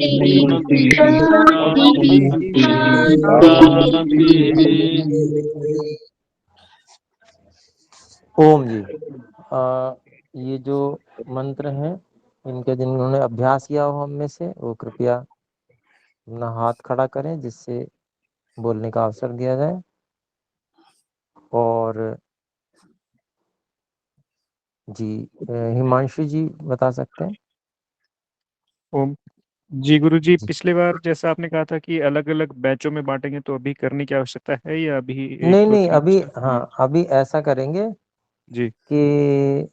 शांति शांति। ओम जी। ये जो मंत्र हैं इनके जिन्होंने अभ्यास किया हो हम में से वो कृपया अपना हाथ खड़ा करें जिससे बोलने का अवसर दिया जाए। और जी हिमांशु जी बता सकते हैं। ओम जी गुरु जी, पिछले बार जैसा आपने कहा था कि अलग अलग बैचों में बांटेंगे, तो अभी करने की आवश्यकता है या अभी एक दो नहीं तीन अभी चार? हाँ अभी ऐसा करेंगे जी कि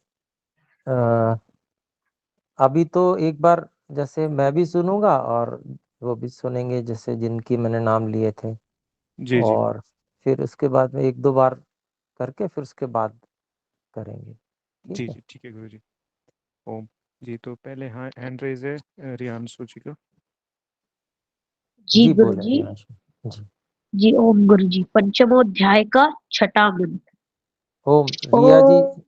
अभी तो एक बार जैसे मैं भी सुनूंगा और वो भी सुनेंगे जैसे जिनकी मैंने नाम लिए थे, जी जी और फिर उसके बाद में एक दो बार करके फिर उसके बाद करेंगे। ठीक जी है जी ठीक है गुरु जी। ओम जी, तो पहले हाँ हैंड रेज है रियांशु जी का। जी जी गुरु बोले जी। हिमांशु जी। जी ओम गुरु जी। पंचमोध्याय का छठा मंत्र। ओम रिया जी ओम।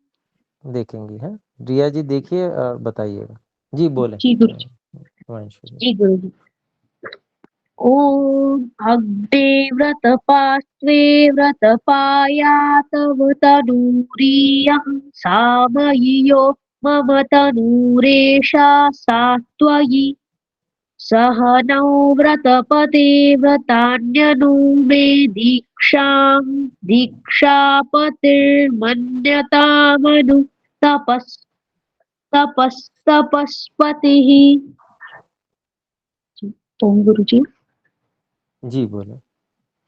देखेंगे हैं। रिया जी देखिए और बताइएगा। जी बोले जी गुरु जी। हिमांशु जी। जी गुरु जी। ओम अग्ने व्रतपास्त्वे व्रतपायातव तनूरियं सामयियो मम तनूरेषा सात्वयि सहनौ व्रतपते व्रतान्यनु मे दीक्षापतिर्मन्यतामनु तपस्तपस्पतिः। ओम गुरु जी। जी बोले।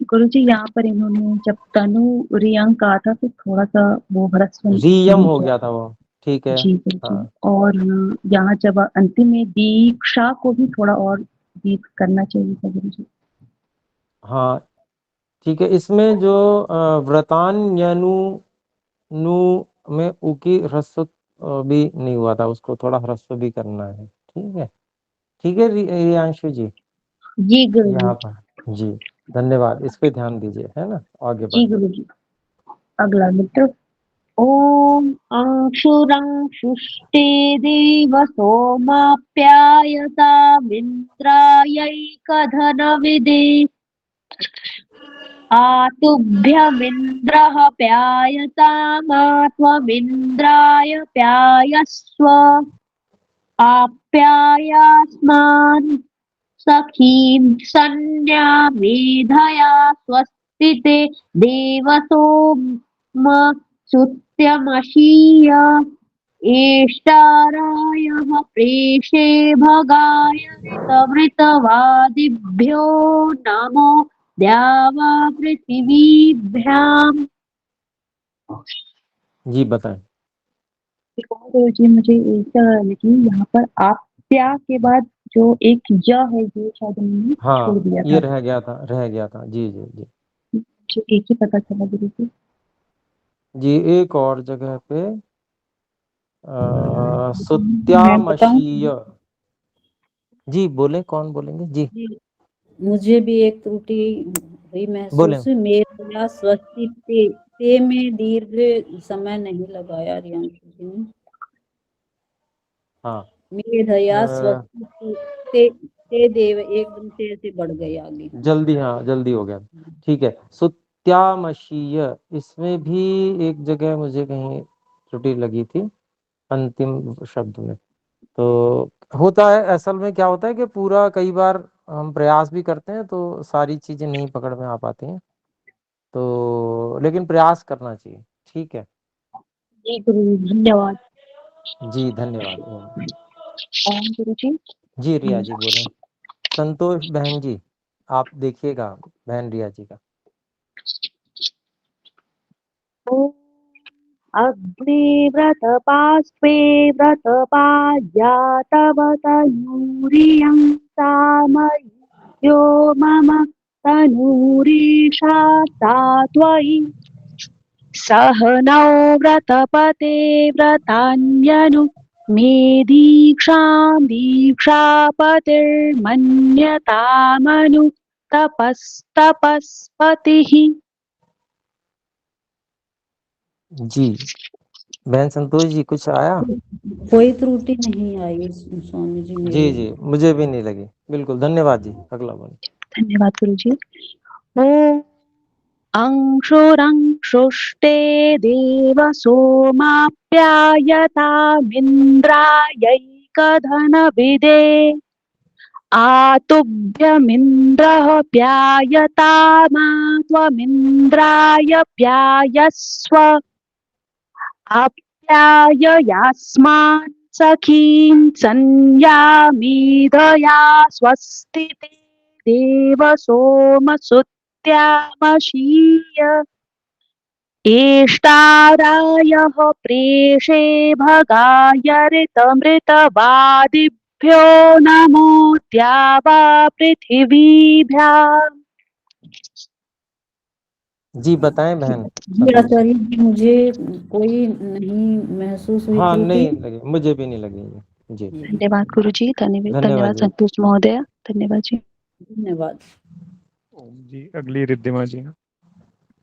गुरु जी यहाँ पर इन्होंने जब तनु रियंग कहा था तो थोड़ा सा वो ह्रस्व रियम नहीं हो किया। गया था वो। ठीक है। जी गुरु जी। हाँ और यहाँ जब अंतिम में दीक्षा को भी थोड़ा और दीप करना चाहिए था गुरु जी। हाँ ठीक है। इसमें जो व्रतान्यनु नु में उ की ह्रस्व भी नहीं हुआ था, उसको थोड़ा ह्रस्व भी करना है। ठीक है। ठीक है रियांशु जी। जी गुरु जी। यहाँ पर जी धन्यवाद, इस पे ध्यान दीजिए, है ना। आगे जी बढ़िए। गुरु जी। अगला मित्र। ओम अंशुरंशुष्टे देव सोमाप्यायतामिन्द्रायैकधनविदे आतुभ्यमिन्द्रः प्यायतामात्वमिन्द्राय प्यायस्व आप्यायास्मान् सखीं सन्या मेधया स्वस्ति ते देवसोम सुत्यमशीय एष्टारायः प्रेषे भगाय ऋतवृतवादिभ्यो नमो द्यावा पृथिवीभ्याम्। जी बताएं। गुरु जी मुझे एक लगी यहाँ पर आप्या के बाद जो एक य है ये शायद उन्होंने छोड़ हाँ दिया ये था। रह गया था। जी जी जी। मुझे एक ही पता चला गुरु जी। जी एक और जगह पे मैं बताऊं? सुत्यामशीय। जी बोले, कौन बोलेंगे जी। जी, मुझे भी एक त्रुटि हुई बोले। महसूस। मेरा स्वस्ति ते में दीर्घ समय नहीं लगाया रियांशु जी ने। हाँ मेधया स्वस्ति ते देव एकदम से ऐसे बढ़ गए आगे। जल्दी, हाँ जल्दी हो गया। ठीक है। सुत्यामशीय इसमें भी एक जगह मुझे कहीं त्रुटि लगी थी अंतिम शब्द में। तो होता है असल में, क्या होता है कि पूरा कई बार हम प्रयास भी करते हैं तो सारी चीजें नहीं पकड़ में आ पाती हैं, तो लेकिन प्रयास करना चाहिए। ठीक है। जी गुरु जी धन्यवाद। जी धन्यवाद। ओम गुरु जी। जी रिया जी बोले। संतोष बहन जी आप देखिएगा बहन रिया जी का। ओम अग्ने व्रतपास्त्वे व्रतपाया तव तनूरियं सामयो मम तनूरिषा सात्वयि सहनौ व्रतपते व्रतान्यनु मे दीक्षापतिर्मन्यतामनु तपस्तपस्पतिः। जी बहन संतोष जी कुछ आया? कोई त्रुटि नहीं आई स्वामी जी मेरे। जी जी, मुझे भी नहीं लगी। बिल्कुल, धन्यवाद जी। अगला बोल। धन्यवाद गुरुजी। ॐ अंशुरंशुष्टे देव सोमाप्यायतामिन्द्रायैकधनविदे आतुभ्यमिन्द्रः प्यायतामा त्वमिन्द्राय प्यायस्व आप्याययास्मान् सखीन् संयामीधया स्वस्ति ते देव सोमसुत्यामशीय एष्टारायः प्रेषे भगाय ऋतमृतवादिभ्यो नमो द्यावा पृथिवीभ्याम्। जी बताएं बहन जी संतोष जी। आचार्य जी, मुझे कोई नहीं महसूस हुई हाँ, त्रुटि। नहीं लगी, मुझे भी नहीं लगी ये। जी धन्यवाद गुरुजी। धन्यवाद धन्यवाद जी। संतोष महोदय। धन्यवाद जी। धन्यवाद। ओम जी अगली रिद्धिमा जी।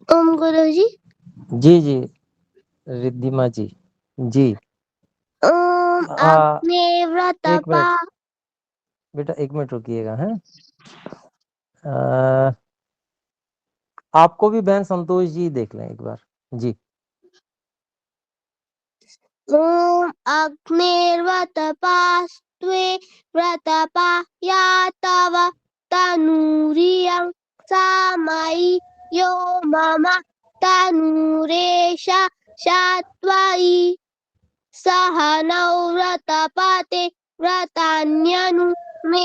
ओम गुरुजी। जी जी रिद्धिमा जी। जी ओम अग्ने एक व्रतपा। मिनट बेटा, 1 मिनट रुकिएगा। हैं आपको भी बहन संतोष जी देख लें एक बार। जी ओम अग्निर्व्रतपास्त्वे व्रतपा या तव तनूरियं सामयि यो मम तनूरेश शात्वयि सहनौ व्रतपते व्रतान्यनु मे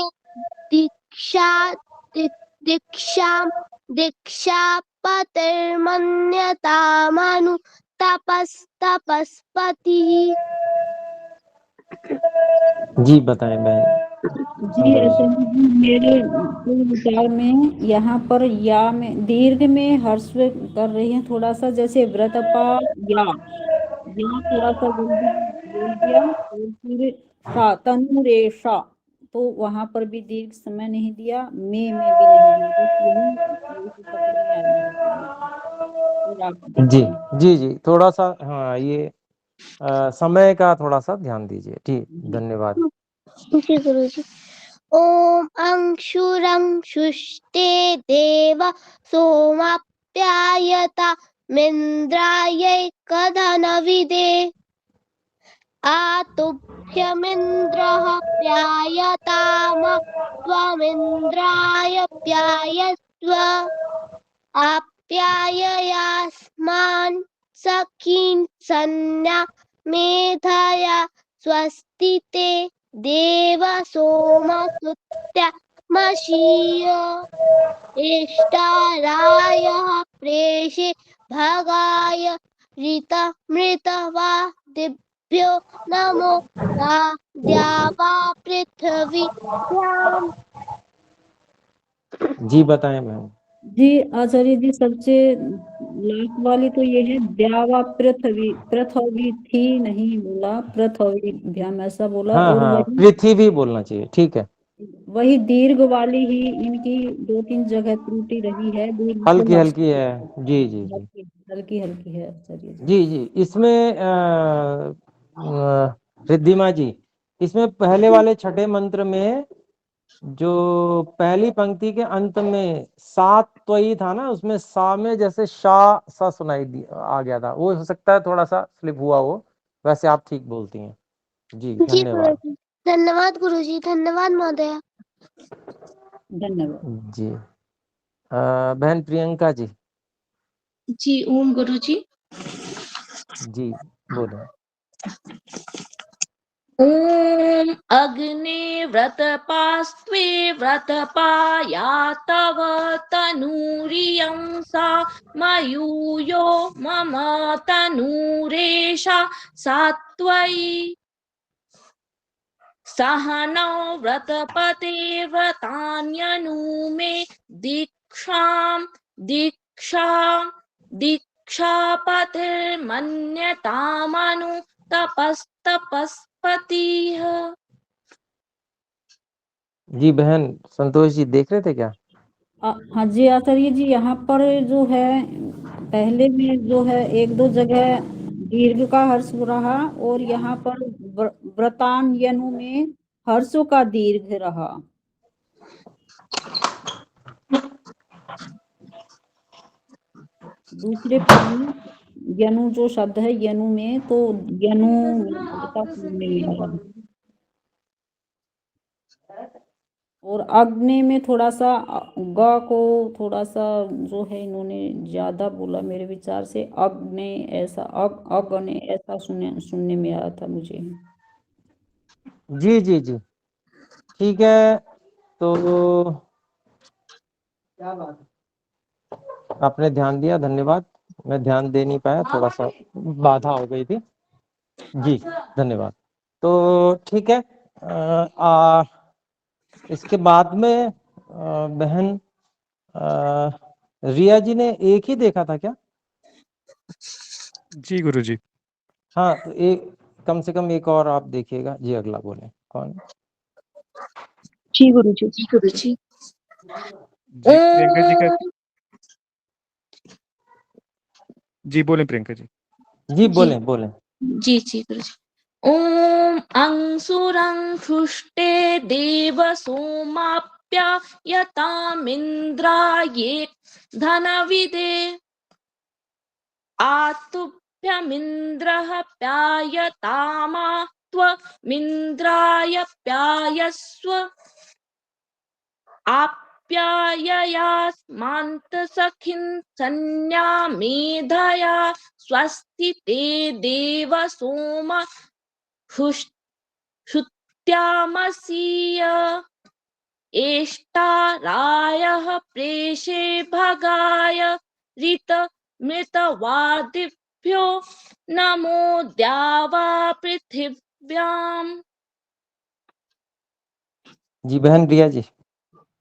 दीक्षापतिर्मन्यतामनु तपस्पतिः। जी बताएं बहन जी ऐसे मेरे विचार में यहाँ पर या में दीर्घ में हर्ष कर रही हैं थोड़ा सा, जैसे व्रतपा या थोड़ा सा जल्दी बोल दिया, और फिर तनुरेशा तो वहां पर भी दीर्घ समय नहीं दिया, में भी नहीं दिया, बस यही पकड़ में आई है। और आप जी देखिए। जी जी थोड़ा सा, हाँ ये समय का थोड़ा सा ध्यान दीजिए। ठीक, धन्यवाद। जी गुरुजी। ओम अंशुरंशुष्टे देव सोमाप्यायता मिन्द्रायैकधनविदे आतुभ्यमिन्द्रः प्यायताम त्वमिन्द्राय प्यायस्व आप्याययास्मान् सखीन् सन्ना मेधया स्वस्ति ते देव सोमसुत्यामशीय एष्टारायः प्रेषे भगाय ऋतमृतवादिभ्यो नमो द्यावा पृथिवीभ्याम्। जी बताएं बहन। जी आचार्य जी, सबसे लास्ट वाली तो ये है द्यावा पृथ्वी थी नहीं बोला, पृथ्वी भ्याम ऐसा बोला। हाँ और हाँ, पृथ्वी बोलना चाहिए। ठीक है, वही दीर्घ वाली ही इनकी 2-3 जगह त्रुटि रही है। दीर्घ को हल्की हर्ष हल्की है। जी जी जी हल्की हल्की है आचार्य जी। जी जी इसमें रिद्धिमा जी, इसमें पहले वाले छठे मंत्र में जो पहली पंक्ति के अंत में सात त्वई था ना, उसमें सा में जैसे शा सा सुनाई आ गया था। वो हो सकता है थोड़ा सा स्लिप हुआ हो, वैसे आप ठीक बोलती हैं। जी जी धन्यवाद। गुरुजी। धन्यवाद गुरुजी। धन्यवाद महोदय। धन्यवाद। जी बहन प्रियंका जी। जी ओम गुरुजी। जी बोले। ओम अग्ने व्रतपास्त्वे व्रतपा या तव तनूरियं सा मयूयो मम तनूरेशा सात्वयि सहनौ व्रतपते व्रतान्यनु मे दीक्षापतिर्मन्यतामनु तपस्पतिः। जी बहन संतोष जी देख रहे थे क्या? हाँ जी आचार्य जी, यहाँ पर जो है पहले में जो है 1-2 जगह दीर्घ का हर्ष रहा और यहाँ पर व्रतान्यनु में हर्षों का दीर्घ रहा। दूसरे पद में यनु जो शब्द है यनु में, तो यनु का सुनने में आ रहा। और अग्नि में थोड़ा सा ग को थोड़ा सा जो है इन्होंने ज्यादा बोला मेरे विचार से, अग्नि ऐसा अग्नि ऐसा सुनने में आया था मुझे। जी जी जी ठीक है। तो क्या बात है, आपने ध्यान दिया, धन्यवाद। मैं ध्यान दे नहीं पाया, थोड़ा सा बाधा हो गई थी। जी धन्यवाद। तो ठीक है, इसके बाद में बहन रिया जी ने एक ही देखा था क्या? जी गुरुजी। हाँ, तो एक कम से कम एक और आप देखिएगा जी। अगला बोले कौन? जी गुरुजी। जी गुरुजी। जी प्रियंका जी का। जी बोले प्रियंका जी। जी बोले बोले। जी जी गुरुजी। ओम अंसुरं हृष्टे देव सोमाप्यायतामिन्द्राये धनविदे आतुभ्यमिन्द्रः प्यायतामा त्वमिन्द्राय प्यायस्व आप्याययास्मान्तसखिन् सन्या मेधया स्वस्ति ते देव सोम श्रुत्यामसीय एष्टारायः प्रेषे भगाय ऋतमृतवादिभ्यो नमो द्यावा पृथिव्याम्। जी बहन रिया जी।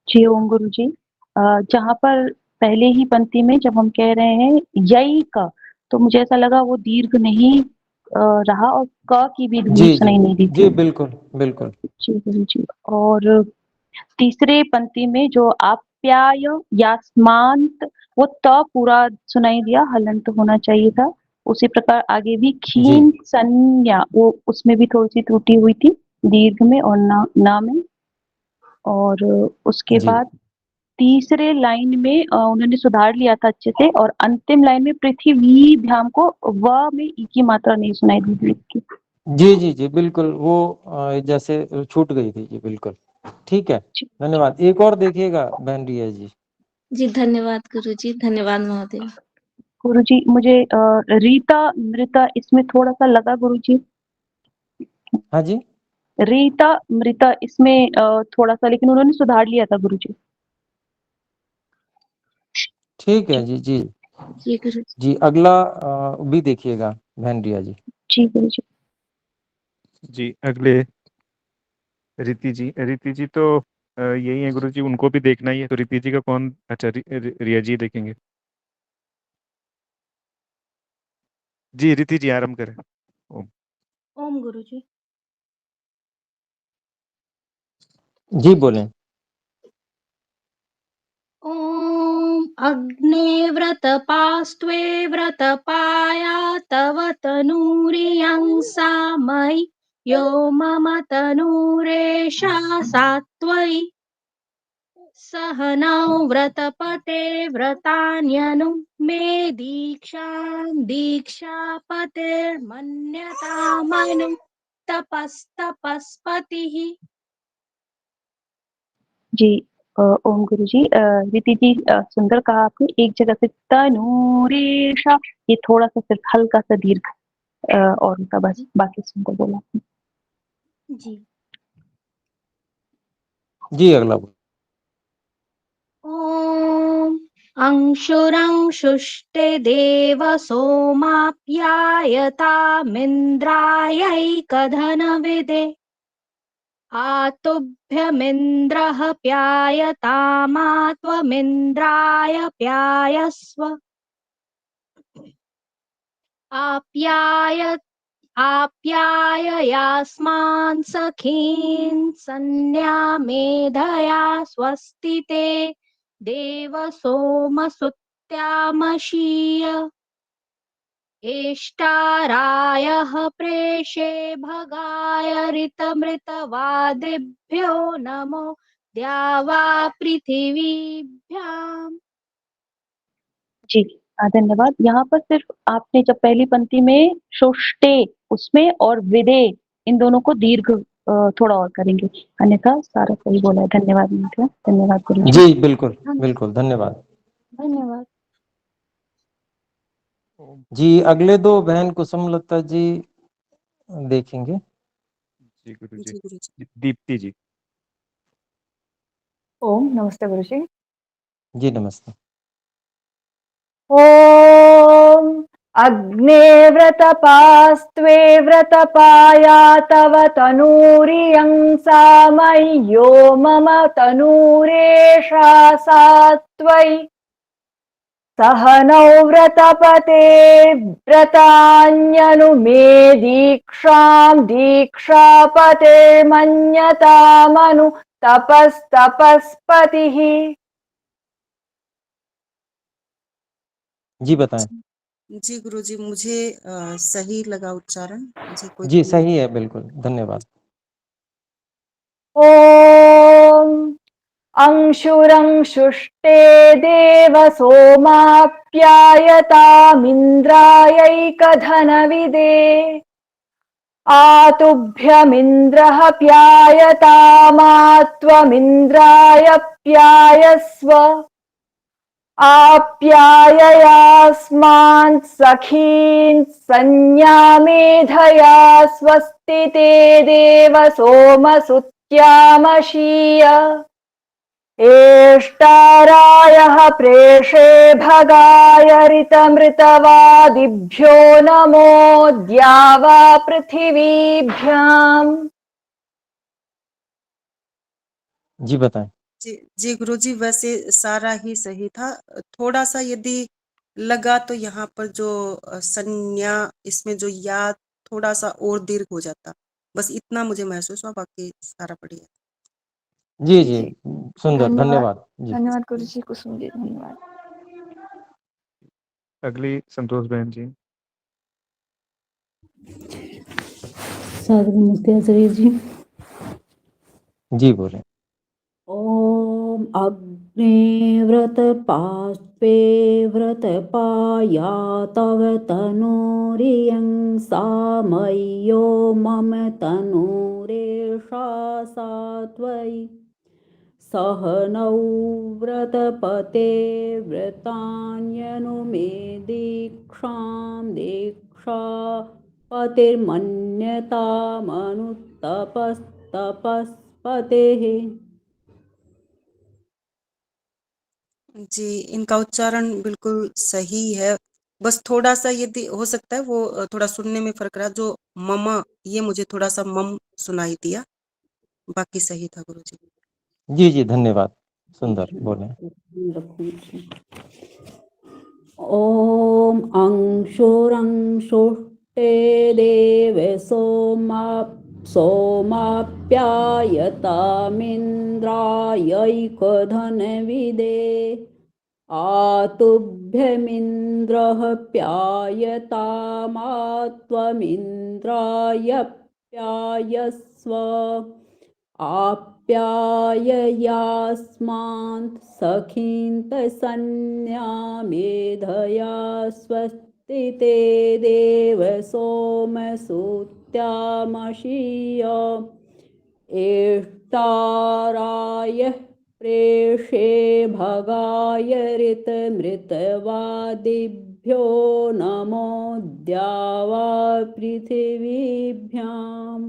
जी ओम गुरुजी। जहाँ पर पहले ही पंक्ति में जब हम कह रहे हैं यई का, तो मुझे ऐसा लगा वो दीर्घ नहीं रहा और क की भी ध्वनि जी सुनाई नहीं दी जी थी। बिल्कुल बिल्कुल। जी गुरुजी। और तीसरे पंक्ति में जो आप्याय यास्मांत, वो त पूरा सुनाई दिया, हलंत होना चाहिए था। उसी प्रकार आगे भी खीन संज्ञा, वो उसमें भी थोड़ी सी त्रुटि हुई थी दीर्घ में और ना में। और उसके जी बाद तीसरे लाइन में उन्होंने सुधार लिया था अच्छे से, और अंतिम लाइन में पृथ्वी भ्याम को व में ई की मात्रा नहीं सुनाई दी थी इसकी। जी जी जी बिल्कुल, वो जैसे छूट गई थी जी, बिल्कुल ठीक है। धन्यवाद। एक और देखिएगा बहन रिया जी। जी धन्यवाद गुरुजी, धन्यवाद महोदय। गुरुजी मुझे रीता मृता इसमें थोड़ा सा लगा गुरुजी। हाँ जी। रीता मृता इसमें थोड़ा सा, लेकिन उन्होंने सुधार लिया था गुरुजी। ठीक है जी। जी जी गुरुजी। जी अगला भी देखिएगा बहन रिया जी। जी गुरुजी। जी अगले रीति जी। रीति जी तो यही है गुरुजी, उनको भी देखना ही है। तो रीति जी का कौन? अच्छा रिया जी देखेंगे। जी रीति जी आरंभ करें। ओम। ओम गुरुजी। जी बोलें। ओम अग्ने व्रतपास्त्वे व्रतपाया तव तनूरियं सामयि यो मम तनूरेषा सात्वयि सहनौ व्रतपते व्रतान्यनु मे दीक्षापते मन्यतामनु तपस्तपस्पतिः। जी ओम गुरुजी। रीति जी सुंदर कहा आपने। एक जगह से तनूरेशा, ये थोड़ा सा सिर्फ हल्का सा दीर्घ और उनका बस, बाकी सुंदर बोला आपने। जी जी अगला बोल। ओम अंशुरंशुष्टे देव सोमाप्यायतामिन्द्रायैकधनविदे आतुभ्यमिन्द्रः प्यायतामा त्वमिन्द्राय प्यायस्व आप्याययास्मान् सखीन् सन्या मेधया स्वस्ति ते देव सोमसुत्यामशीय। एष्टारायः प्रेषे भगाय ऋतमृतवादिभ्यो नमो द्यावा पृथिवीभ्याम्। जी धन्यवाद। यहाँ पर सिर्फ आपने जब पहली पंक्ति में शोष्टे उसमें और विदे इन दोनों को दीर्घ थोड़ा और करेंगे, अन्यथा सारा सही बोला है। धन्यवाद मित्र, धन्यवाद गुरु जी बिल्कुल बिल्कुल, धन्यवाद। धन्यवाद। जी अगले दो बहन कुसुमलता जी देखेंगे। जी गुरुजी। जी गुरुजी। दीप्ति जी। ओम नमस्ते गुरुजी। जी नमस्ते। ओम अग्ने व्रतपास्त्वे व्रतपाया तव तनूरियं सामय्यो मम तनूरेषा सात्वयि सहनौ व्रतपते व्रतान्यनुमे दीक्षां दीक्षापते मन्यतामनु तपस्तपस्पतिः। जी बताएं। जी गुरुजी, मुझे सही लगा उच्चारण। जी कोई जी सही है, बिल्कुल धन्यवाद। ओम अंशुरंशुष्टे देव सोमाप्यायतामिन्द्रायैकधनविदे आतुभ्यमिन्द्रः प्यायतामात्वमिन्द्राय प्यायस्व आप्याययास्मान् सखीन् संज्ञामेधया स्वस्ति ते देव सोमसुत्यामशीय एष्टारायः प्रेषे भगाय ऋतमृतवादिभ्यो नमो द्यावा पृथिवीभ्याम्। जी बताएं। जी गुरुजी, वैसे सारा ही सही था। थोड़ा सा यदि लगा तो यहाँ पर जो संज्ञा, इसमें जो या थोड़ा सा और दीर्घ हो जाता, बस इतना मुझे महसूस हुआ, बाकी सारा बढ़िया। जी जी सुंदर, धन्यवाद जी। धन्यवाद गुरुजी। कुसुम जी धन्यवाद। अगली संतोष बहन जी। साधु नमस्ते आचार्य जी। जी बोले। ओम अग्ने व्रतपास्त्वे व्रतपाया तव तनूरियं सामय्यो मम तनूरेषा सात्वयि सहनौ व्रतपते व्रतान्यनुमे दीक्षां दीक्षापतिर्मन्यतामनुतपस्तपस्पतेः। जी इनका उच्चारण बिल्कुल सही है, बस थोड़ा सा यदि हो सकता है वो थोड़ा सुनने में फर्क रहा। जो मम, ये मुझे थोड़ा सा मम सुनाई दिया, बाकी सही था गुरुजी। जी जी धन्यवाद, सुंदर बोले। ओम अंशुरंशुष्टे देव सोमाप्यायतामिन्द्रायैकधनविदे आतुभ्यमिन्द्रः प्यायतामात्वमिन्द्राय प्यायस्व आप्याययास्मान् सखीन्तसन्न्यामेधया स्वस्ति ते देव सोमसुत्यामशीय एष्टारायः प्रेषे भगाय ऋतमृतवादिभ्यो नमो द्यावा पृथिवीभ्याम्।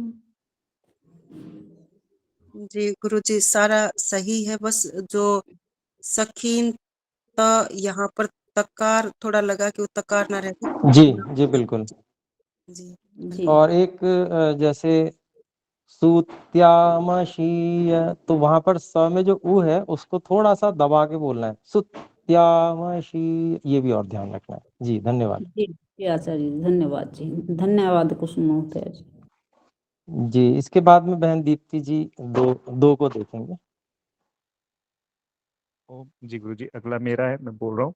जी गुरुजी, सारा सही है, बस जो सखीन त यहाँ पर तकार थोड़ा लगा कि वो तकार ना रहती। जी जी बिल्कुल। जी जी और एक जैसे सुत्यामशीय, तो वहां पर स में जो उ है उसको थोड़ा सा दबा के बोलना है, सुत्यामशीय, ये भी और ध्यान रखना है। जी धन्यवाद। जी आचार्य जी धन्यवाद जी। धन्यवाद कुसुम महोदय जी। जी इसके बाद में बहन दीप्ति जी दो को देखेंगे। जी गुरुजी, अगला मेरा है, मैं बोल रहा हूँ।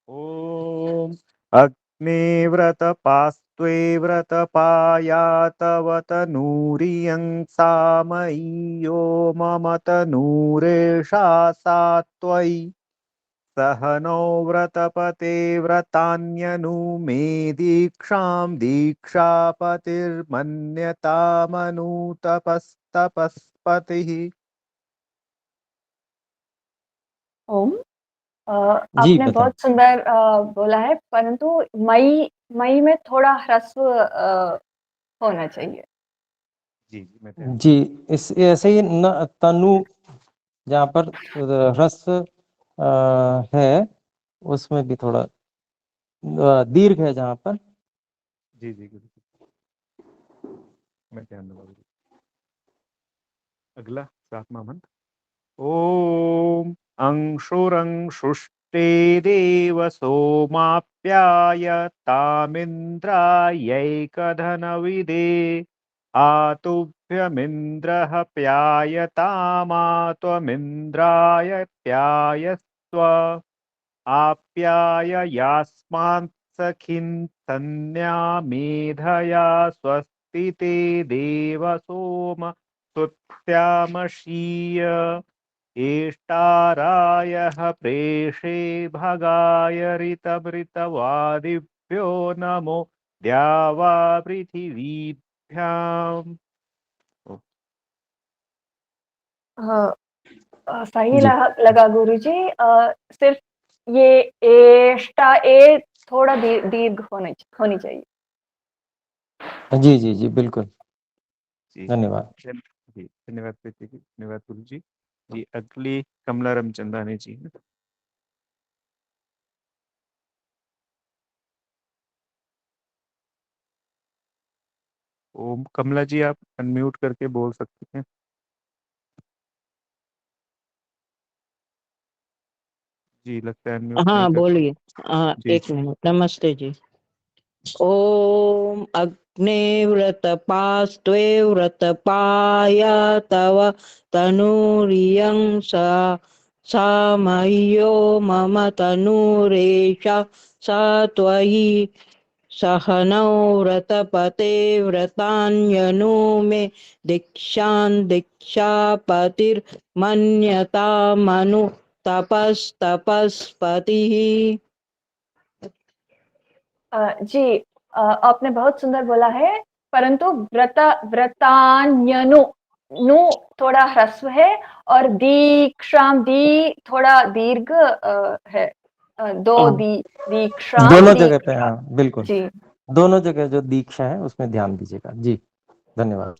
ॐ अग्निव्रतपास्त्वे व्रतपाया तव तनूरियं सामय्यो मम तनूरेषा सा त्वयि सहनो व्रतपते व्रतान्यनु मे दीक्षां दीक्षापतिर्मन्यतामनु तपस्तपस्पतिः। ओम जी आपने बताएं। बहुत सुंदर बोला है, परंतु मई मई में थोड़ा ह्रस्व होना चाहिए। जी जी मैं ध्यान जी इस ऐसे ही न तनु जहाँ पर ह्रस्व है उसमें भी थोड़ा दीर्घ है जहाँ पर। जी जी गुरु जी मैं ध्यान दूंगा गुरु। अगला 7वां मंत्र। ॐ अंशुरंशुष्टे देव सोमाप्याय तामिन्द्रायैकधनविदे आतुभ्यमिन्द्रः प्यायतामा त्वमिन्द्राय प्यायस्त्व आप्याय यास्मान् सखिन् सन्या मेधया स्वस्ति ते देव सोम सुत्यामशीय एष्टारायः प्रेषे भगाय ऋतमृतवादिभ्यो नमो द्यावा पृथिवीभ्याम्। सही जी लगा गुरुजी। सिर्फ ये एष्टा ए थोड़ा दीर्घ होनी चाहिए। जी जी जी बिल्कुल जी धन्यवाद। जी धन्यवाद प्रीति जी, धन्यवाद गुरु जी। जी अगली कमला रामचंदानी जी हैं। ओम कमला जी आप अनम्यूट करके बोल सकती हैं। जी लगता है अनम्यूट नहीं हाँ कर पा। बोलिए। जी एक मिनट। नमस्ते जी। ओम अग्ने व्रतपास्त्वे व्रतपाय तव तनूरियं सामह्यो मम तनूरेषा सा त्वयि सहनौ व्रतपते व्रतान्यनु मे दीक्षां दीक्षापतिर्मन्यतामनु तपस्तपस्पतिः। जी आपने बहुत सुंदर बोला है, परंतु व्रतान्यनु नु थोड़ा ह्रस्व है और दीक्षाम दी थोड़ा दीर्घ है। दीक्षाम दोनों जगह पे दीक्षा। हाँ बिल्कुल जी दोनों जगह जो दीक्षा है उसमें ध्यान दीजिएगा। जी धन्यवाद।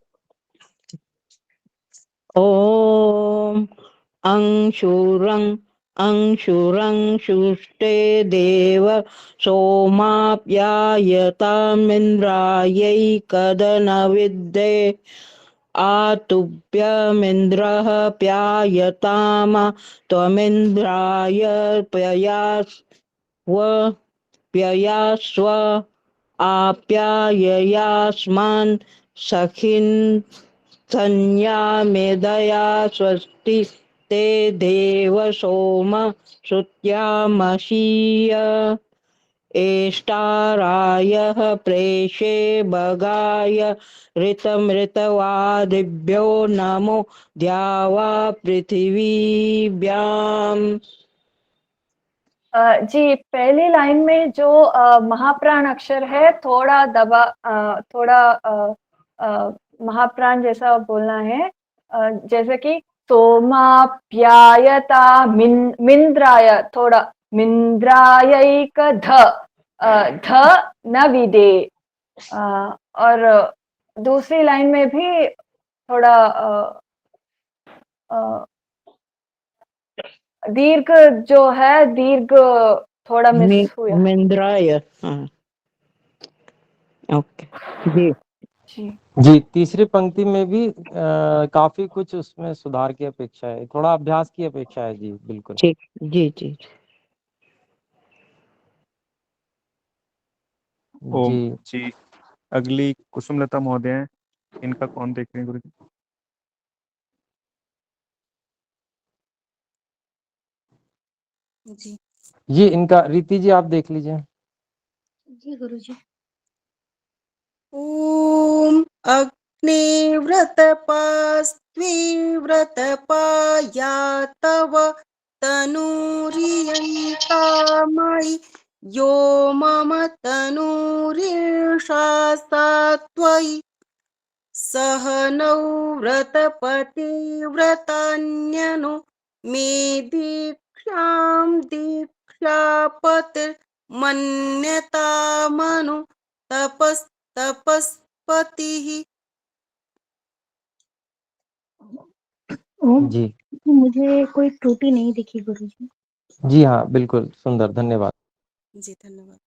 ॐ अंशुरंशुष्टे देव सोमाप्यायतामिन्द्रायैकदनविद्ये आतुभ्यमिन्द्रः प्यायताम त्वमिन्द्राय प्ययास्व आप्याययास्मान् सखिन् संज्ञामेधया स्वस्ति ते देव सोम श्रुत्यामशीय एष्टारायः प्रेषे भगाय ऋतमृतवादिभ्यो नमो द्यावा पृथिवीभ्याम्। जी पहली लाइन में जो महाप्राण अक्षर है थोड़ा महाप्राण जैसा बोलना है। जैसे कि सोमाप्यायता मिंद्राय थोड़ा मिंद्रायैक ध न विदे। और दूसरी लाइन में भी थोड़ा दीर्घ जो है दीर्घ थोड़ा मिस हुआ। मिंद्राय। हाँ ओके जी। जी जी तीसरी पंक्ति में भी काफी कुछ उसमें सुधार की अपेक्षा है, थोड़ा अभ्यास की अपेक्षा है। जी बिल्कुल। ठीक जी जी। ओम जी जी अगली कुसुमलता महोदय हैं, इनका कौन देख रहे हैं गुरु जी? जी ये इनका रीति जी आप देख लीजिए। जी गुरुजी। ॐ अग्निव्रतपास्त्विव्रतपाया तव तनूरियन्तामयि यो मम तनूरिषा सा त्वयि सह नौ व्रतपतिव्रतान्यनो मे दीक्षां दीक्षापतिर्मन्यतामनु तपस्पतिः। ओम, जी मुझे कोई त्रुटि नहीं दिखी गुरुजी। जी हाँ, बिल्कुल सुंदर, धन्यवाद। जी धन्यवाद।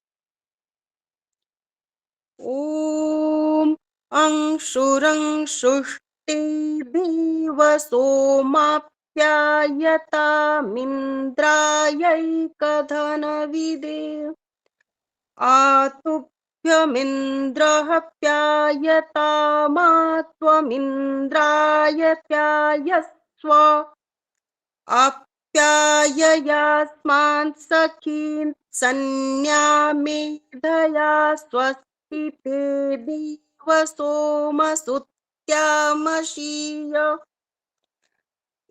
ॐ अंशुरंशुष्टिभिव सोमाप्यायतामिन्द्रायैकधनविदे आतुभ्यमिन्द्रः प्यायतामा त्वमिन्द्राय प्यायस्व आप्याययास्मान् सखीन् सन्न्यामेधया स्वस्ति ते दिव सोमसुत्यामशीय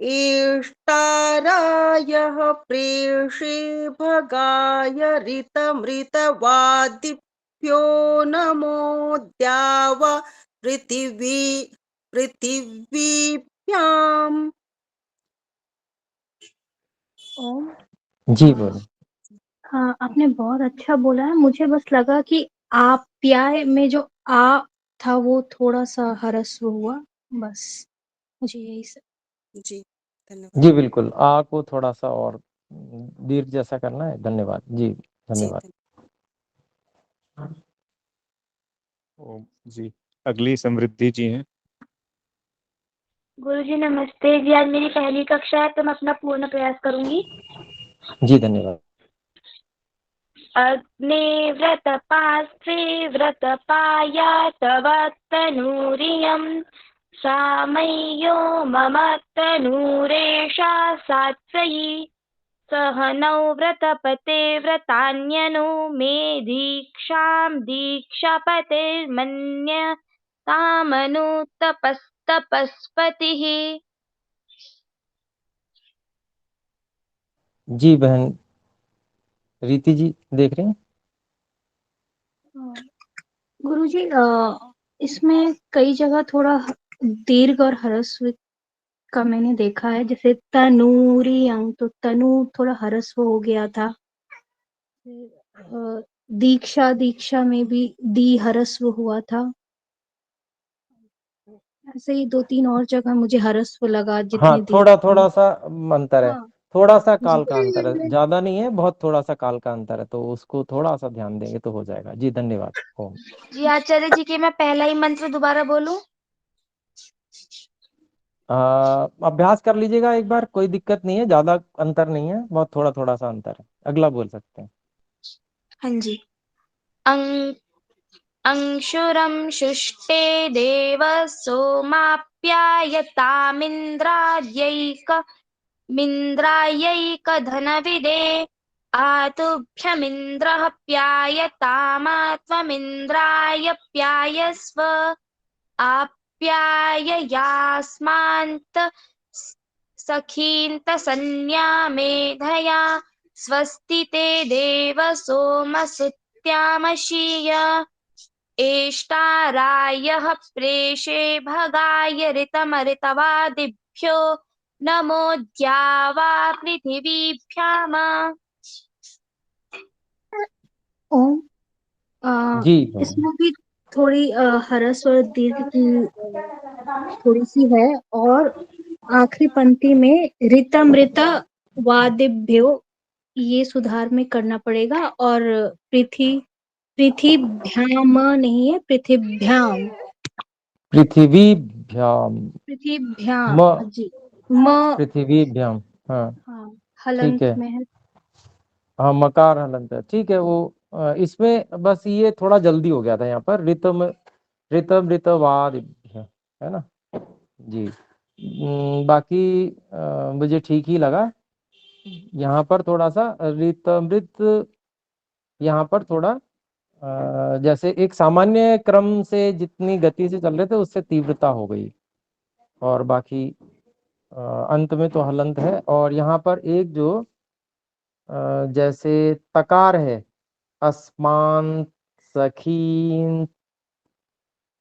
एष्टारायः प्रेषे भगाय ऋतमृतवादिभ्यो नमो द्यावा पृथिवीभ्याम्। ओम, जी बोलो। हाँ आपने बहुत अच्छा बोला है। मुझे बस लगा कि आप्याय में जो आ था वो थोड़ा सा ह्रस्व हुआ, बस मुझे यही सब। जी धन्यवाद। जी बिल्कुल, आ को थोड़ा सा और दीर्घ जैसा करना है। धन्यवाद जी, जी धन्यवाद। ओम जी। अगली समृद्धि जी हैं। गुरुजी नमस्ते जी। आज मेरी पहली कक्षा है तो मैं अपना पूर्ण प्रयास करूंगी। जी धन्यवाद। अग्निव्रतपास्त्वे व्रतपाया तव तनूरियं सामय्यो मम तनूरेषा सात्वयि सहनौ व्रतपते व्रतान्यनो मे दीक्षां दीक्षापतिर्मन्यतामनु तपस्पतिः। जी बहन रीति जी देख रहे हैं? गुरुजी इसमें कई जगह थोड़ा दीर्घ और ह्रस्व का मैंने देखा है, जैसे तनूरी अंग, तो तनु थोड़ा ह्रस्व हो गया था। दीक्षा दीक्षा में भी दी ह्रस्व हुआ था। ऐसे ही 2-3 और जगह मुझे ह्रस्व लगा हाँ, जितने दी। थोड़ा सा अंतर है। हाँ थोड़ा सा जी काल का अंतर है, ज्यादा नहीं है, बहुत थोड़ा सा काल का अंतर है, तो उसको थोड़ा सा ध्यान देंगे तो हो जाएगा। जी धन्यवाद। ओम। जी आचार्य जी के मैं पहला ही मंत्र दोबारा बोलूं? अभ्यास कर लीजिएगा एक बार, कोई दिक्कत नहीं है, ज्यादा अंतर नहीं है, बहुत थोड़ा थोड़ा सा अंतर है। अगला बोल सकते हैं। हाँ जी। अंशुरं शुष्टे देव सोमाप्यायतामिन्द्रायैकधनविदे आतुभ्यमिन्द्रः प्यायतामा त्वमिन्द्राय प्यायस्व आप्याययास्मान्त सखीन्त मेधया स्वस्ति ते देव सोमसुत्यामशीय एष्टारायः प्रेषे भगाय ऋतमऋतवादिभ्यो नमो द्यावा पृथिवीभ्याम। ओम। जी इसमें भी थोड़ी ह्रस्व और दीर्घ की थोड़ी सी है, और आखिरी पंक्ति में ऋतमृत वादिभ्यो, ये सुधार में करना पड़ेगा। और पृथिभ्याम नहीं है, पृथिभ्याम। पृथिवीभ्याम, पृथिभ्याम म जी, म। पृथिवीभ्याम। हाँ हाँ ठीक हलंत है। में है। हाँ मकार हलंत है, ठीक है। वो इसमें बस ये थोड़ा जल्दी हो गया था यहाँ पर। ऋतम ऋतम ऋतवाद है ना। जी बाकी मुझे ठीक ही लगा। यहाँ पर थोड़ा सा ऋतमृत, यहाँ पर थोड़ा जैसे एक सामान्य क्रम से जितनी गति से चल रहे थे उससे तीव्रता हो गई, और बाकी अंत में तो हलंत है। और यहाँ पर एक जो जैसे तकार है, अस्मान सखीन,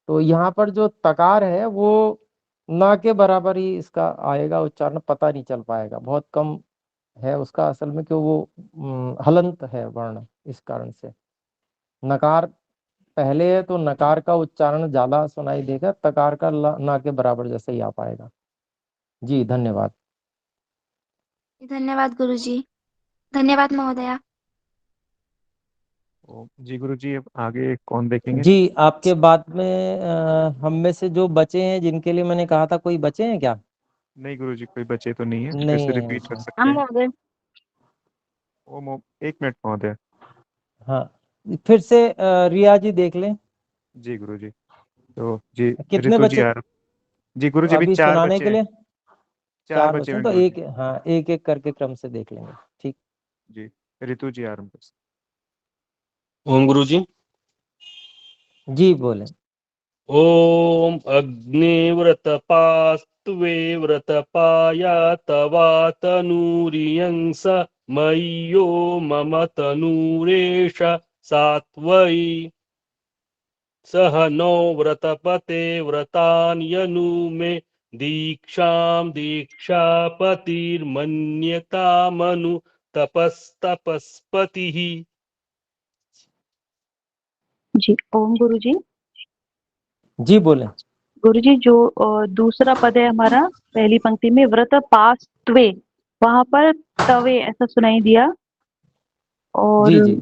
तो यहाँ पर जो तकार है वो ना के बराबर ही इसका आएगा उच्चारण, पता नहीं चल पाएगा, बहुत कम है उसका असल में, क्यों वो हलंत है वर्ण, इस कारण से। नकार पहले है तो नकार का उच्चारण ज्यादा सुनाई देगा, तकार का ना के बराबर जैसे ही आ पाएगा। जी धन्यवाद। धन्यवाद गुरुजी। धन्यवाद महोदया। जी गुरुजी, अब आगे कौन देखेंगे? जी आपके बाद में हम में से जो बचे हैं, जिनके लिए मैंने कहा था, कोई बचे हैं क्या? नहीं गुरुजी, कोई बचे तो नहीं है, फिर नहीं से है रिपीट कर उसमें। सकते हैं। एक मिनट महोदय। हाँ फिर से रिया जी देख लें। जी गुरुजी। तो जी कितने ऋतु जी बचे जी गुरुजी, अभी अभी 4 सुनाने बचे के हैं। लिए? 4 चार बचे बचे हैं, हैं तो गुरुजी। एक, हाँ एक एक करके क्रम से देख लेंगे। ठीक। जी ऋतु जी आरंभ कर सकते ओम गुरुजी। जी बोले। ओम अग्निव्रतपास्त्वे व्रतपाया तवा तनूरियंस मय्यो मम तनूरेश सात्वयि सह नो व्रतपते व्रतान्यनु मे दीक्षां दीक्षापतिर्मन्यतामनु तपस्तपस्पतिः। जी ओम गुरुजी। जी बोले। गुरुजी जो दूसरा पद है हमारा पहली पंक्ति में, व्रत पास त्वे, वहां पर तवे ऐसा सुनाई दिया। और जी जी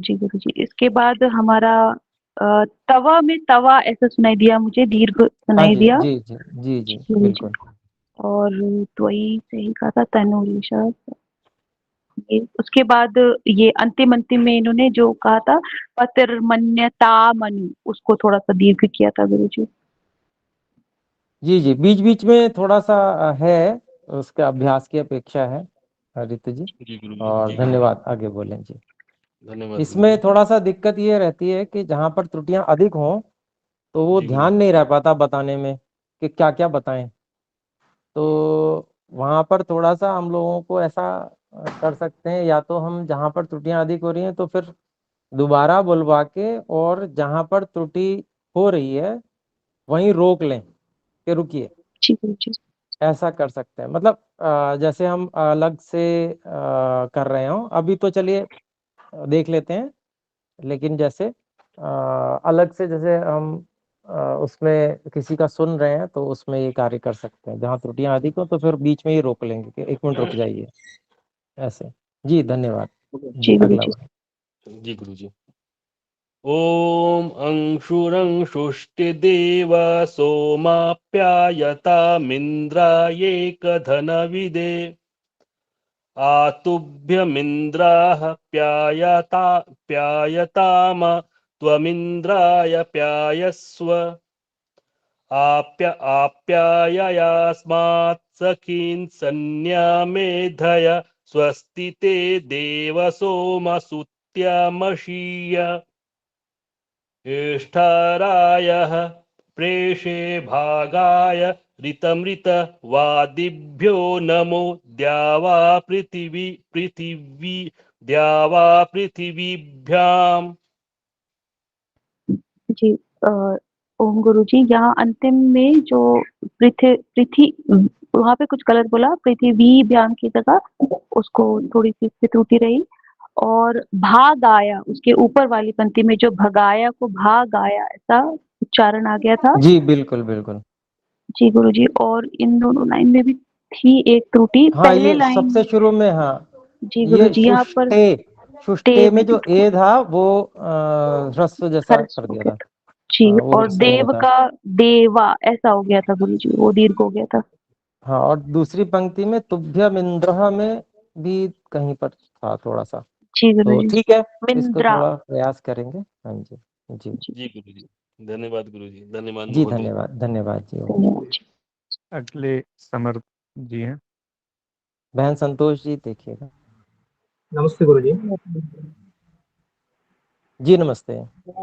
जी गुरुजी, इसके बाद हमारा तवा में तवा ऐसा सुनाई दिया, मुझे दीर्घ हाँ सुनाई जी दिया। जी जी जी जी गुरुजी। बिल्कुल। और त्वई से ही कहा था, तनुरीशा। ये उसके बाद ये अंतिम अंतिम में इन्होंने जो कहा था पतिर्मन्यता मनु, उसको थोड़ा सा दीर्घ किया था गुरुजी। जी जी बीच बीच में थोड़ा सा है, उसका अभ्यास की अपेक्षा है ऋतु जी। जी गुरु और जी। धन्यवाद, आगे बोलें जी। धन्यवाद इसमें गुरुजी। थोड़ा सा दिक्कत ये रहती है कि जहाँ पर त्रुटियां अधिक हों तो वो जी ध्यान गुरुजी। नहीं रह पाता बताने में कि क्या क्या बताएं, तो वहाँ पर थोड़ा सा हम लोगों को ऐसा कर सकते हैं, या तो हम जहाँ पर त्रुटियां अधिक हो रही हैं तो फिर दोबारा बुलवा के, और जहाँ पर त्रुटि हो रही है वहीं रोक लें कि रुकिए, जी गुरुजी। ऐसा कर सकते हैं। मतलब जैसे हम अलग से कर रहे हो अभी, तो चलिए देख लेते हैं, लेकिन जैसे अलग से जैसे हम उसमें किसी का सुन रहे हैं तो उसमें ये कार्य कर सकते हैं, जहाँ त्रुटियां अधिक हो तो फिर बीच में ही रोक लेंगे कि 1 मिनट रुक जाइए, ऐसे। जी धन्यवाद। जी जी अगला गुरुजी। बार। जी गुरुजी। ओम अंशुरंशुष्टिदेव सोमाप्यायतामिन्द्रायेकधनविदे आतुभ्यमिन्द्राः प्यायताम त्वमिन्द्राय प्यायस्व आप्याययास्मात् सखीन् सन्न्यामेधय स्वस्ति ते देव सोमसुत्यमशीय ज्येष्ठारायः प्रेषे भागाय ऋतमृत वादिभ्यो नमो द्यावा पृथिवीभ्याम्। जी ओम गुरुजी, यहाँ अंतिम में जो पृथ्वी पृथ्वी, वहाँ पे कुछ गलत बोला, पृथ्वी व्याम की जगह उसको थोड़ी सी त्रुटि रही। और भाग आया, उसके ऊपर वाली पंक्ति में जो भगाया को भाग आया ऐसा उच्चारण आ गया था। जी बिल्कुल बिल्कुल। जी गुरुजी। और इन दोनों लाइन में भी थी एक त्रुटि, हाँ पहले ये लाइन। सबसे शुरू में, हाँ जी ये गुरुजी, यहाँ पर शुष्टे में जो ए था वो ह्रस्व जैसा हर्ष कर हो दिया गया था। था। जी, हाँ वो और सही देव होता। का देवा ऐसा हो गया था गुरुजी, वो दीर्घ हो गया था। हाँ और दूसरी पंक्ति में तुभ्यम इंद्र में भी कहीं पर था थोड़ा सा, जी तो गुरुजी। ठीक है, इसको मिंद्रा। थोड़ा प्रयास करेंगे। हाँ जी जी जी गुरुजी। धन्यवाद गुरुजी। धन्यवाद जी महोदय। धन्यवाद धन्यवाद जी। धन्यवाद जी। अगले समर जी हैं। बहन संतोष जी देखिएगा। नमस्ते गुरुजी। जी नमस्ते।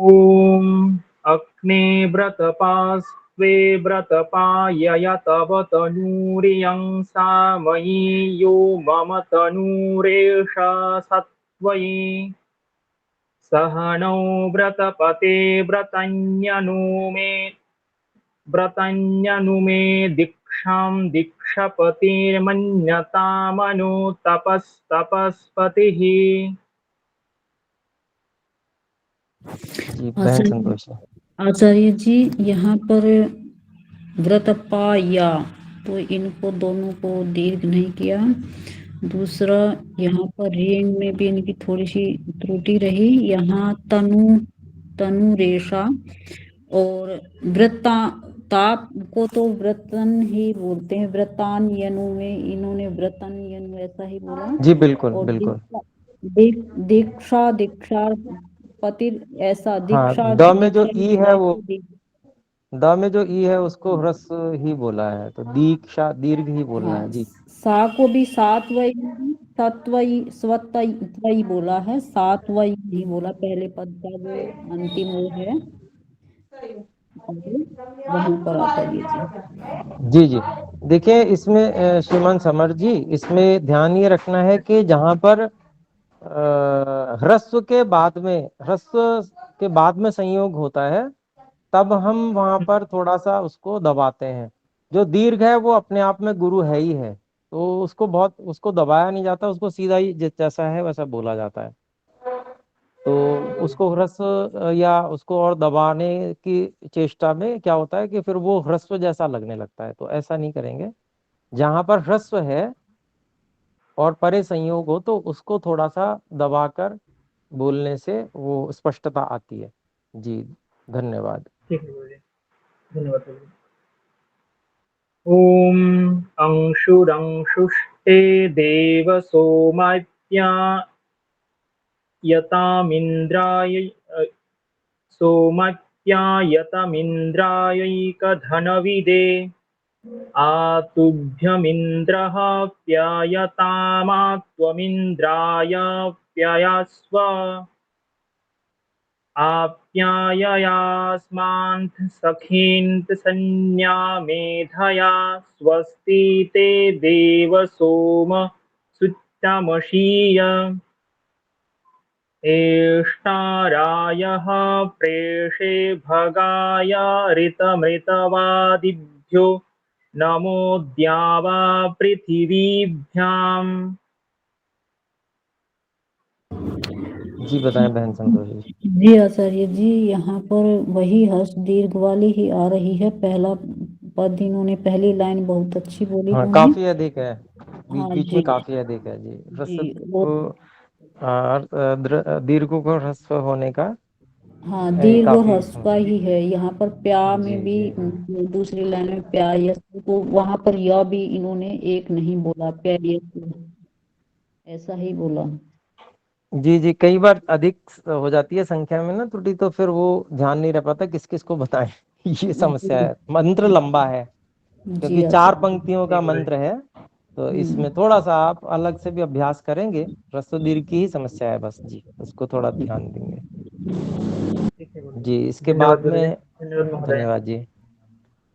ओम अग्ने व्रतपास्वे व्रतपाय तव तनूरियं सामयी यो मम तनूरेष सत्वयि सहनौ व्रतपते व्रतन्यनुमे दीक्षां दीक्षापतिर्मन्यतामनु तपस्पतिः। जी बहन संतोष जी। आचार्य जी यहाँ पर व्रतपाया तो इनको दोनों को दीर्घ नहीं किया। दूसरा यहाँ पर रेंग में भी इनकी थोड़ी सी त्रुटि रही। यहाँ तनु रेशा और वृत्ता ताप को तो व्रतन ही बोलते हैं, व्रतान यनु में इन्होंने व्रतन यनु ऐसा ही बोला। जी बिल्कुल और बिल्कुल। दीक्षा पतिर ऐसा दीक्षा हाँ, द में जो ई है वो दीक्षा द में जो ई है उसको ह्रस्व ही बोला है, तो दीक्षा दीर्घ ही बोलना है। जी सा को भी सत्वई बोला है, सातवई नहीं बोला। पहले पद का जो अंतिम वो है वहां पर आता है जी। जी जी देखिए इसमें श्रीमान समर जी, इसमें ध्यान ये रखना है कि जहाँ पर ह्रस्व के बाद में संयोग होता है तब हम वहां पर थोड़ा सा उसको दबाते हैं। जो दीर्घ है वो अपने आप में गुरु है ही है, तो उसको दबाया नहीं जाता, उसको सीधा ही जैसा है वैसा बोला जाता है। तो उसको ह्रस्व या उसको और दबाने की चेष्टा में क्या होता है कि फिर वो ह्रस्व जैसा लगने लगता है, तो ऐसा नहीं करेंगे। जहां पर ह्रस्व है और परे संयोग हो तो उसको थोड़ा सा दबाकर बोलने से वो स्पष्टता आती है। जी धन्यवाद। ठीक है गुरुजी, धन्यवाद गुरुजी। ओम अंशुरंशुष्टे देव सोमात्या सोमत्यायतमिन्द्रायैकधनविदे आतुभ्यमिन्द्रः प्यायतामात्वमिन्द्राय प्यायस्व आप्याययास्मान्थ सखीन्त सन्या मेधया स्वस्ति ते देव सोम सुत्तमशीय एष्टारायः प्रेषे भगाय ऋतमृतवादिभ्यो नमो द्यावा पृथिवीभ्याम्। जी बताएं बहन संतोष जी। जी आचार्य जी, यहाँ पर वही हर्ष दीर्घ वाली ही आ रही है। पहला पद इन्होंने पहली लाइन बहुत अच्छी बोली हाँ उन्होंने। काफी अधिक है, बीच हाँ बीच जी में काफी अधिक है। जी ह्रस्व जी वो को दीर्घ को ह्रस्व होने का हाँ दीर्घ और काफी ह्रस्व का ही है। यहाँ पर प्या जी में भी जी दूसरी लाइन में प्या यस, तो वहां पर या भी इन्होंने एक नहीं बोला, प्या यस ऐसा ही बोला। जी जी कई बार अधिक हो जाती है संख्या में ना त्रुटि, तो फिर वो ध्यान नहीं रह पाता किस किस को बताएं। ये समस्या है। मंत्र लंबा है क्योंकि जी 4 आचार्य पंक्तियों का मंत्र है, तो इसमें थोड़ा सा आप अलग से भी अभ्यास करेंगे। ह्रस्व दीर्घ की ही समस्या है बस। जी उसको थोड़ा ध्यान देंगे। ठीक है गुरुजी, जी इसके धन्यवाद बाद गुरुजी, में धन्यवाद महोदय। धन्यवाद जी।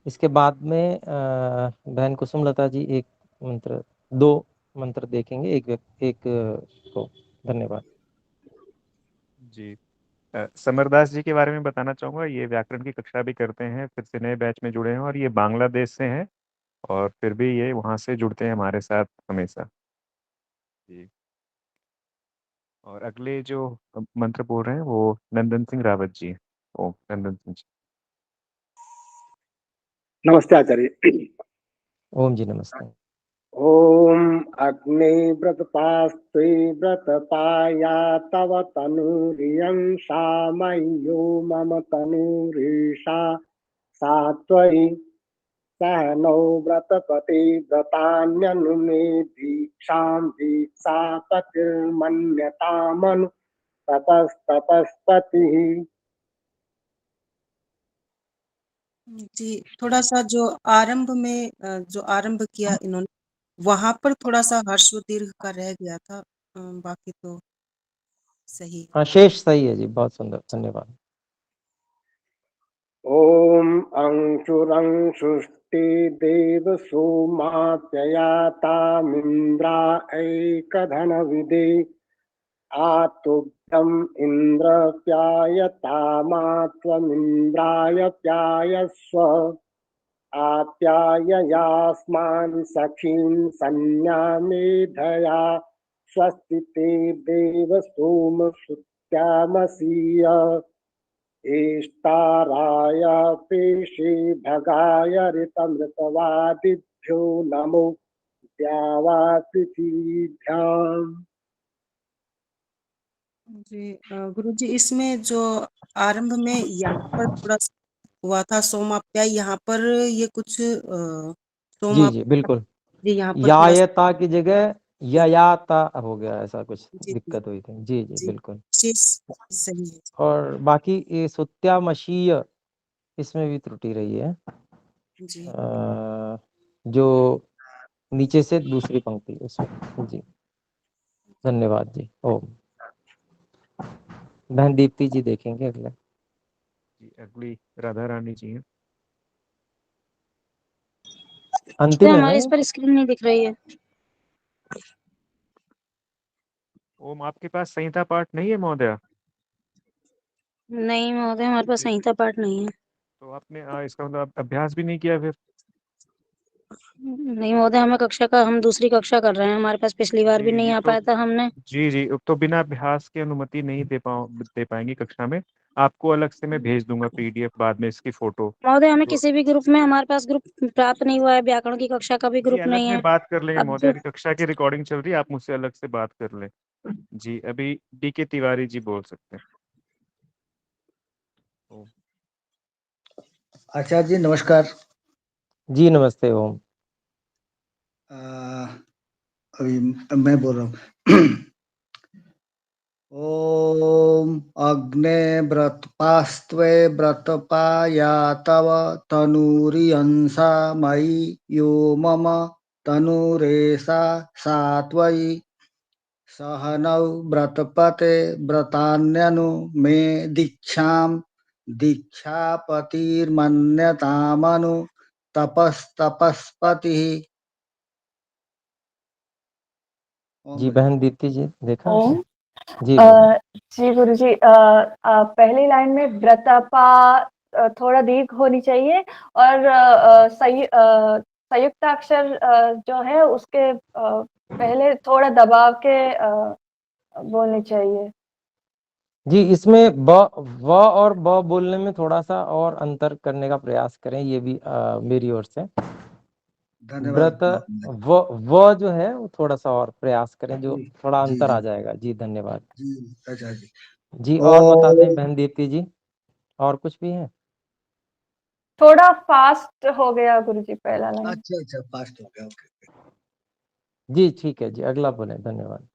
इसके बाद में बहन कुसुम लता जी एक मंत्र 2 मंत्र देखेंगे एक को। धन्यवाद जी समरदास जी के बारे में बताना चाहूँगा। ये व्याकरण की कक्षा भी करते हैं, फिर से नए बैच में जुड़े हैं और ये बांग्लादेश से हैं और फिर भी ये वहाँ से जुड़ते हैं हमारे साथ हमेशा। जी और अगले जो मंत्र बोल रहे हैं वो नंदन सिंह रावत जी। ओम नंदन सिंह जी। नमस्ते आचार्य। ओम जी नमस्ते। ओम अग्ने व्रतपास्ते व्रतपाया तव तनूरियं सामयो मम तनूरिषा सात्वयि सहनौ व्रतपते व्रतान्यनुमे दीक्षां दीक्षापतिर्मन्यतामनु तपस्तपस्पतिः। जी थोड़ा सा जो आरंभ में जो आरंभ किया इन्होंने वहां पर थोड़ा सा हर्ष व दीर्घ का रह गया था, बाकी तो सही। हाँ, शेष सही है जी, बहुत सुंदर, धन्यवाद। ॐ अंशुरंशुष्टि देव सोमाप्ययातामिन्द्रायैकधनविदे आतुभ्यम् इन्द्र प्यायतामात्वमिन्द्राय प्यायस्व आप्याययास्मान् सखीन् सन्न्यामेधया स्वस्ति ते देव सोमसुत्यामसीय एष्टाराय पेशे भगाय ऋतमृतवादिभ्यो नमो द्यावा पृथिवीभ्याम्। जी गुरुजी, इसमें जो आरंभ में यहाँ पर थोड़ा सा हुआ था सोमाप्याय, यहाँ पर ये कुछ जी जी बिल्कुल, जी यहाँ पर थोड़ा सा यायता की जगह ययाता हो गया, ऐसा कुछ जी जी दिक्कत हुई थी। जी जी जी बिल्कुल। शेष सही है। और बाकी ये सुत्यामशीय, इसमें भी त्रुटि रही है, जी जो नीचे से दूसरी पंक्ति उसमें। जी धन्यवाद जी। ओम। बहन दीप्ति जी देखेंगे अगला। जी अगली राधा रानी जी हैं। अंतिम है ना हमारे इस ये? पर स्क्रीन नहीं दिख रही है। ओम, आपके पास संहिता पाठ नहीं है महोदया? नहीं महोदय, हमारे पास संहिता पाठ नहीं है। तो आपने इसका मतलब अभ्यास भी नहीं किया फिर? नहीं महोदय, हम दूसरी कक्षा कर रहे हैं, हमारे पास पिछली बार भी जी नहीं जी आ तो पाया था हमने। जी तो बिना अभ्यास की अनुमति नहीं दे पाएंगे कक्षा में। आपको अलग से मैं भेज दूंगा पीडीएफ बाद में, इसकी फोटो। महोदय, हमें तो किसी भी ग्रुप में, हमारे पास ग्रुप प्राप्त नहीं हुआ है, व्याकरण की कक्षा का भी जी ग्रुप अलग नहीं में है। बात कर लेंगे अब महोदया, जो अभी कक्षा की रिकॉर्डिंग चल रही है, आप मुझसे अलग से बात कर लें। जी अभी डीके तिवारी जी बोल सकते हैं। ओम। आचार्य जी नमस्कार। जी नमस्ते। ओम। अभी मैं बोल रहा हूँ। ओम अग्ने व्रतपास्त्वे व्रतपाया तव तनूरियंसा मयि यो मम तनुरेषा सात्वयि सहनौ व्रतपते व्रतान्यनु मे दीक्षां दीक्षापतिर्मन्यतामनु तपस्तपस्पतिः। जी बहन दीप्ति जी देखा ओम। आपने? जी बोलिए। जी गुरु जी, पहली लाइन में व्रतपा थोड़ा दीर्घ होनी चाहिए, और संयुक्ताक्षर जो है उसके पहले थोड़ा दबाव के बोलनी चाहिए। जी इसमें ब व और ब बोलने में थोड़ा सा और अंतर करने का प्रयास करें, ये भी मेरी ओर से। व्रत धन्यवाद। व जो है वो थोड़ा सा और प्रयास करें, जो जी थोड़ा जी अंतर आ जी जाएगा। जी धन्यवाद। जी आचार्य जी। जी और बता दें ओम बहन दीप्ति जी, और कुछ भी है? थोड़ा फास्ट हो गया गुरु जी पहला लाइन। अच्छा फास्ट हो गया। ओके। जी ठीक है जी, अगला बोले। धन्यवाद।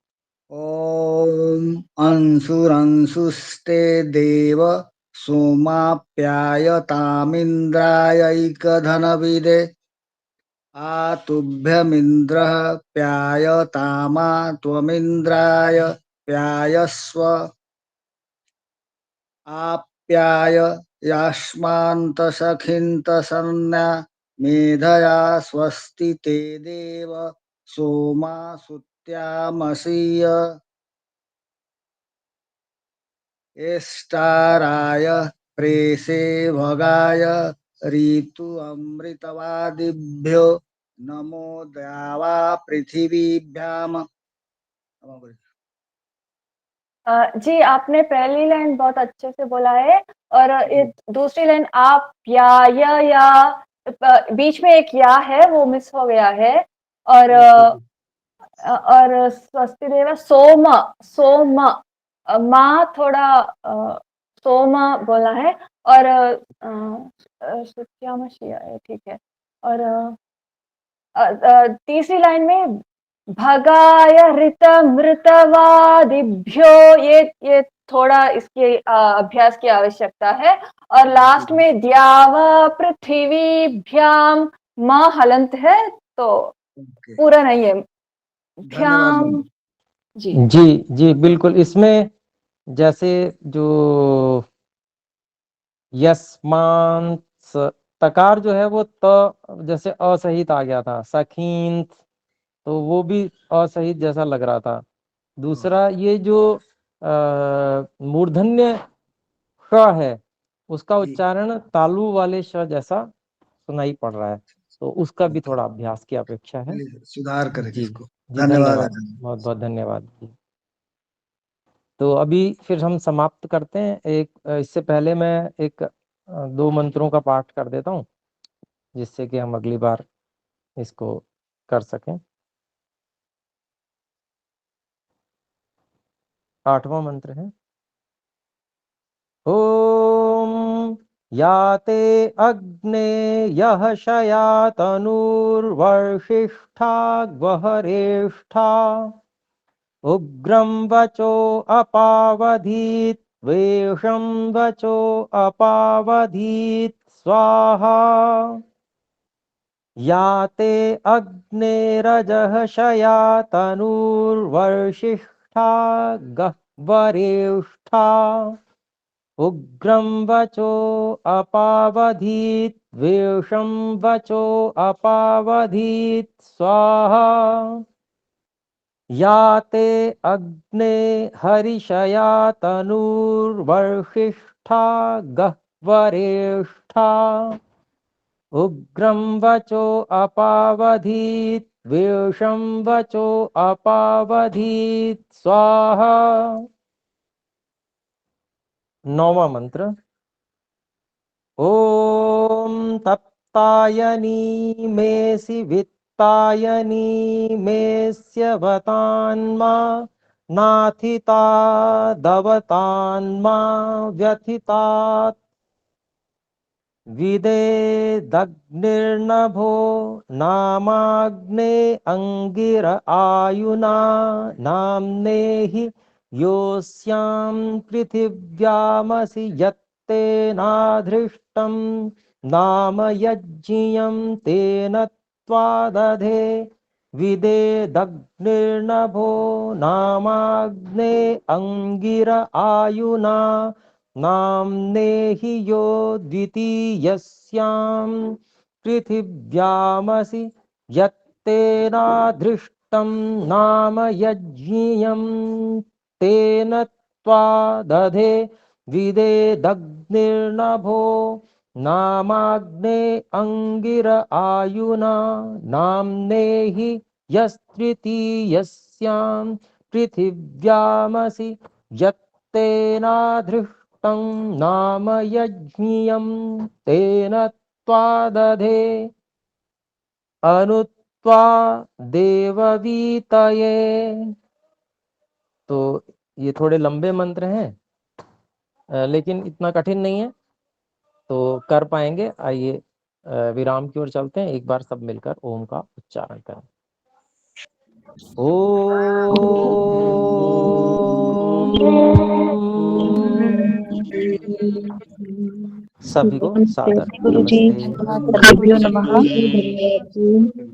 ओम अंशुरंशुस्ते देव सोमाप्यायतामिन्द्रायैकधनविदे आतुभ्यमिन्द्रः प्यायतामा त्वमिन्द्राय प्यायस्व आप्याय यास्मान्तसखिन्तसन्न्या मेधया स्वस्ति ते देव सोमा सुत्यामसीय एष्टाराय प्रेषे भगाय ऋतु अमृतवादिभ्यो नमो द्यावा पृथिवीभ्याम। जी आपने पहली लाइन बहुत अच्छे से बोला है, और दूसरी लाइन आप या बीच में एक या है वो मिस हो गया है, और स्वस्ति देव सोम सोम माँ थोड़ा सोम बोला है, और सत्यामशिया है, ठीक है। और तीसरी लाइन में भगाय ऋत मृतवादिभ्यो, ये थोड़ा इसके अभ्यास की आवश्यकता है। और लास्ट में द्यावा पृथ्वीभ्याम, माँ हलंत है, तो ओके, पूरा नहीं है। धन्यवाद ध्यान मैम। जी जी जी बिल्कुल। इसमें जैसे जो यस्मांत तकार जो है वो त जैसे असहित आ गया था, सखींत, तो वो भी असहित जैसा लग रहा था। दूसरा ये जो मूर्धन्य श है उसका उच्चारण तालु वाले श जैसा सुनाई पड़ रहा है, तो उसका भी थोड़ा अभ्यास की अपेक्षा है। सुधार करेंगे जी इसको। जी धन्यवाद धन्यवाद, आचार्य। बहुत बहुत धन्यवाद जी। तो अभी फिर हम समाप्त करते हैं। इससे पहले मैं एक 2 मंत्रों का पाठ कर देता हूँ जिससे कि हम अगली बार इसको कर सकें। 8वां मंत्र है, ओम याते अग्ने यह शयातनुर्वर्षिष्ठा ग्वहरेष्ठा उग्रं वचो अपावधीत् वेषं वचो अपावधीत् स्वाहा याते अग्नेरजः शयातनुर्वर्षिष्ठा गह्वरेष्ठा उग्रं वचो अपावधीत् वेषं वचो अपावधीत् स्वाहा याते अग्ने हरिषया तनुर्वर्षिष्ठा गह्वरेष्ठा उग्रं वचो अपावधीत् वेषं वचो अपावधीत् स्वाहा। 9वां मंत्र, ओम तप्तायनी मेसि वित्तायनी मेस्यवतान्मा नाथिता दवतान्मा व्यथितात् विदेदग्निर्नभो नामाग्ने अंगिर आयुना नाम्नेहि योऽस्यां पृथिव्यामसि यत्तेनाधृष्टं नाम यज्ञियं तेन त्वादधे विदेदग्निर्नभो नामाग्ने अंगिर आयुना नाम्नेहि यो द्वितीयस्यां पृथिव्यामसि यत्तेनाधृष्टं नाम यज्ञियं तेन त्वादधे विदेदग्निर्नभो नामाग्ने अंगिर आयुना नाम्नेहि यस्तृतीयस्यां पृथिव्यामसि यत्तेनाधृष्टं नाम यज्ञियं तेन त्वादधे अनुत्वा देववीतये। तो ये थोड़े लंबे मंत्र हैं लेकिन इतना कठिन नहीं है, तो कर पाएंगे। आइए विराम की ओर चलते हैं। एक बार सब मिलकर ओम का उच्चारण करें। सभी को सादर गुरुजी, नमस्ते। सभ्यो नमः। धन्यवाद जी।